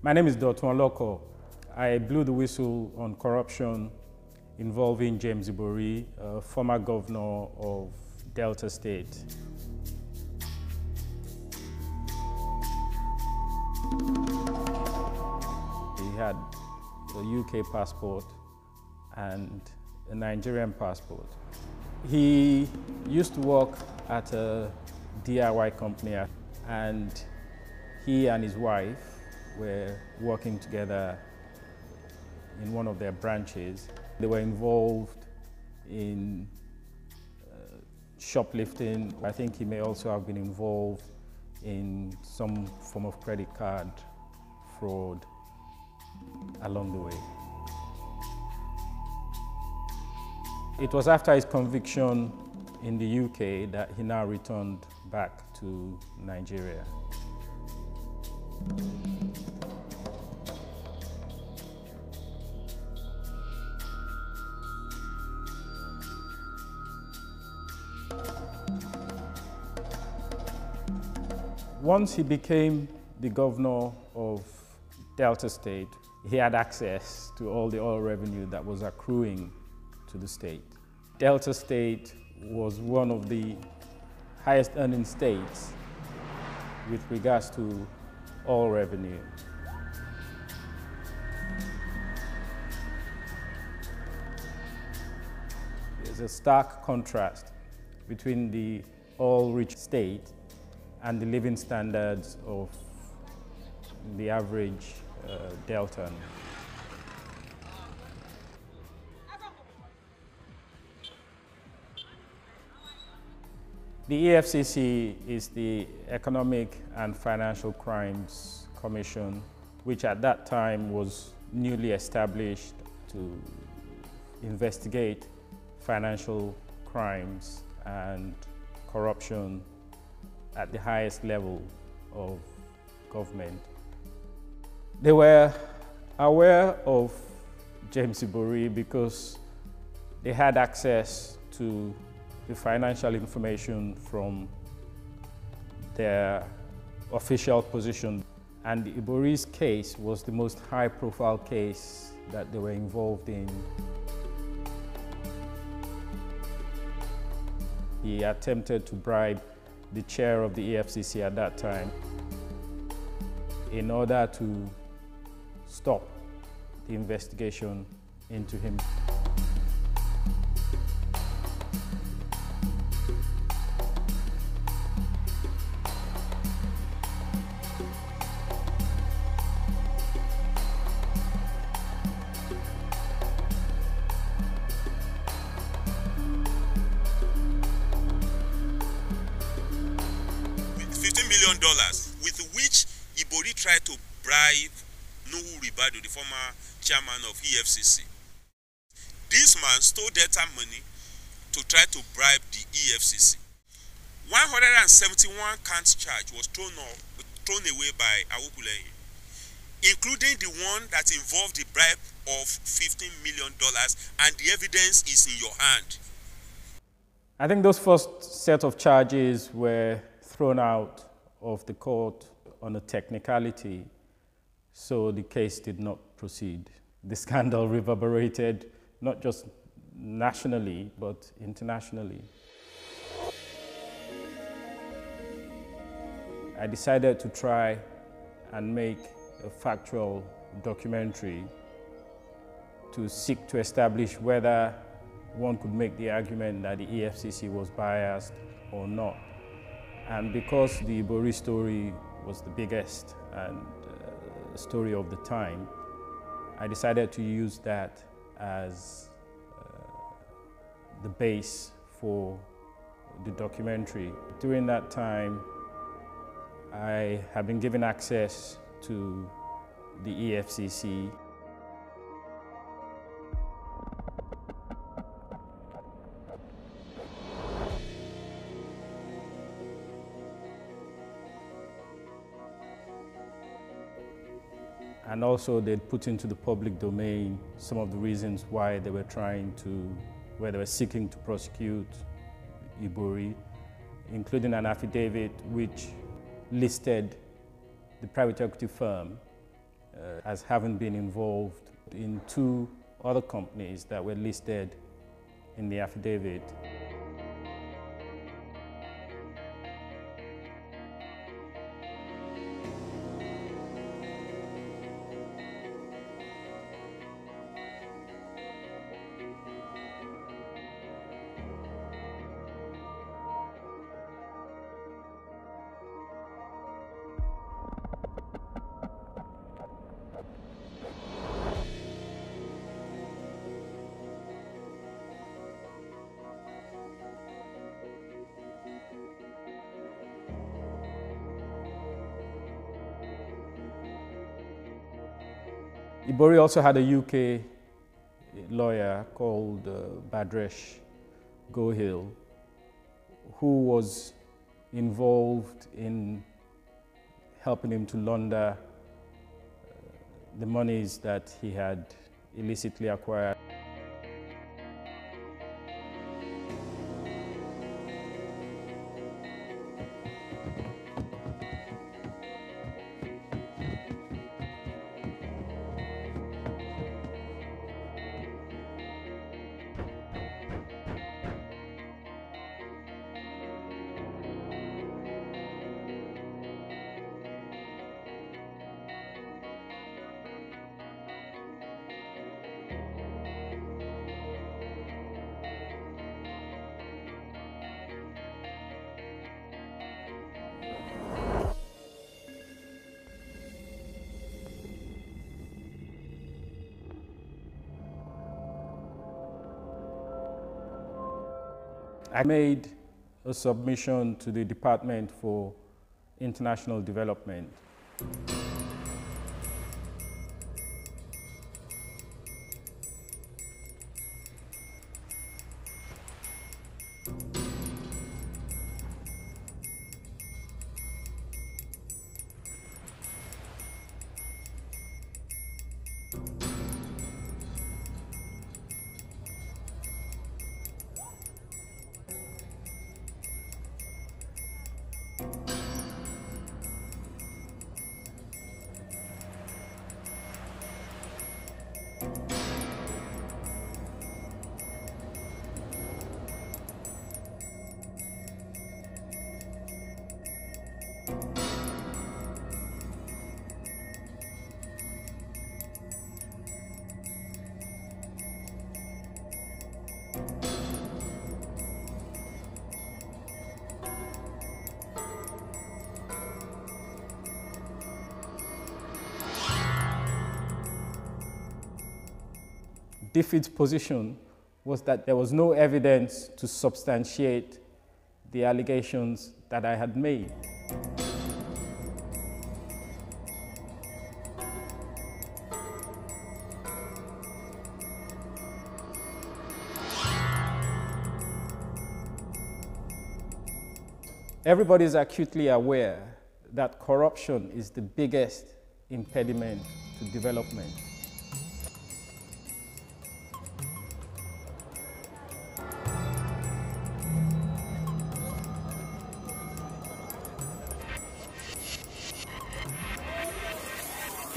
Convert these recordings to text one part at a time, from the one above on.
My name is Dotun Oloko. I blew the whistle on corruption involving James Ibori, former governor of Delta State. He had a UK passport and a Nigerian passport. He used to work at a DIY company, and he and his wife were working together in one of their branches. They were involved in shoplifting. I think he may also have been involved in some form of credit card fraud along the way. It was after his conviction in the UK that he now returned back to Nigeria. Once he became the governor of Delta State, he had access to all the oil revenue that was accruing to the state. Delta State was one of the highest earning states with regards to oil revenue. There's a stark contrast between the oil-rich state and the living standards of the average Deltan. The EFCC is the Economic and Financial Crimes Commission, which at that time was newly established to investigate financial crimes and corruption at the highest level of government. They were aware of James Ibori because they had access to the financial information from their official position. And Ibori's case was the most high-profile case that they were involved in. He attempted to bribe the chair of the EFCC at that time in order to stop the investigation into him. $15 million with which Ibori tried to bribe Nuhu Ribadu, the former chairman of EFCC. This man stole Delta money to try to bribe the EFCC. 171 count charge was thrown away by Awukuleye, including the one that involved the bribe of $15 million, and the evidence is in your hand. I think those first set of charges were thrown out of the court on a technicality, so the case did not proceed. The scandal reverberated not just nationally, but internationally. I decided to try and make a factual documentary to seek to establish whether one could make the argument that the EFCC was biased or not. And because the Ibori story was the biggest and story of the time, I decided to use that as the base for the documentary. During that time, I have been given access to the EFCC. And also they'd put into the public domain some of the reasons why they were seeking to prosecute Ibori, including an affidavit which listed the private equity firm as having been involved in 2 other companies that were listed in the affidavit. Ibori also had a UK lawyer called Bhadresh Gohil, who was involved in helping him to launder the monies that he had illicitly acquired. I made a submission to the Department for International Development. DFID's position was that there was no evidence to substantiate the allegations that I had made. Everybody is acutely aware that corruption is the biggest impediment to development.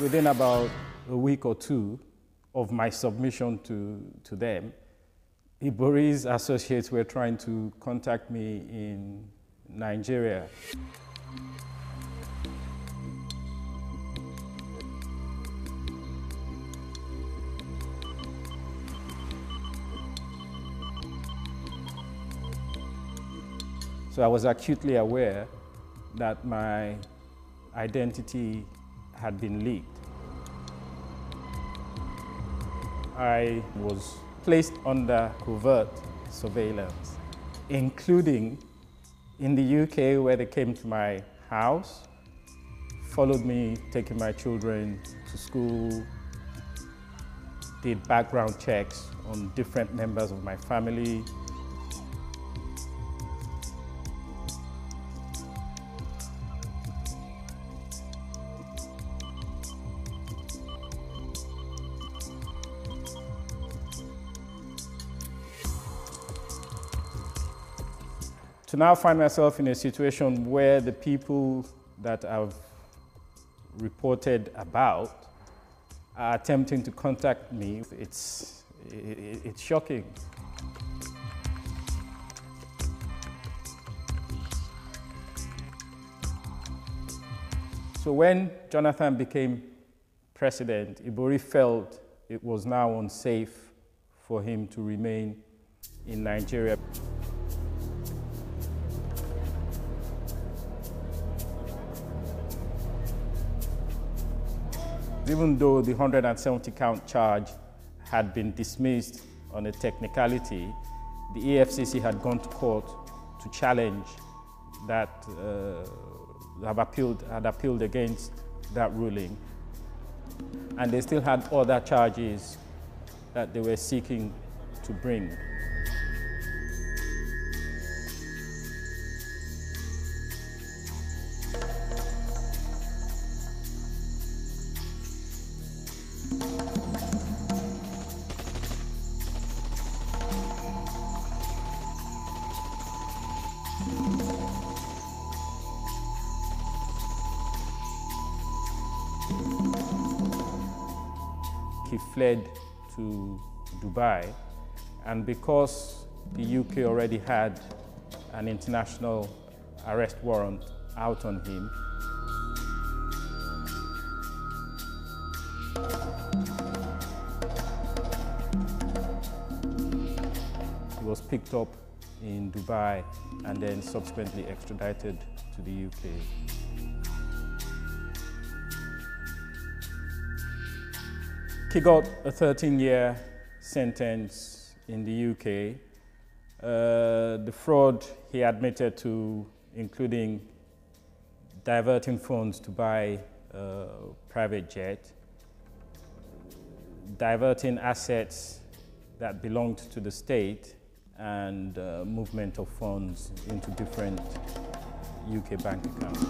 Within about a week or 2 of my submission to them, Ibori's associates were trying to contact me in Nigeria. So I was acutely aware that my identity had been leaked. I was placed under covert surveillance, including in the UK, where they came to my house, followed me taking my children to school, did background checks on different members of my family. To now find myself in a situation where the people that I've reported about are attempting to contact me. It's shocking. So when Jonathan became president, Ibori felt it was now unsafe for him to remain in Nigeria. Even though the 170-count charge had been dismissed on a technicality, the EFCC had gone to court to challenge that, had appealed against that ruling. And they still had other charges that they were seeking to bring. He fled to Dubai, and because the UK already had an international arrest warrant out on him, he was picked up in Dubai and then subsequently extradited to the UK. He got a 13-year sentence in the UK. The fraud he admitted to, including diverting funds to buy a private jet, diverting assets that belonged to the state, and movement of funds into different UK bank accounts.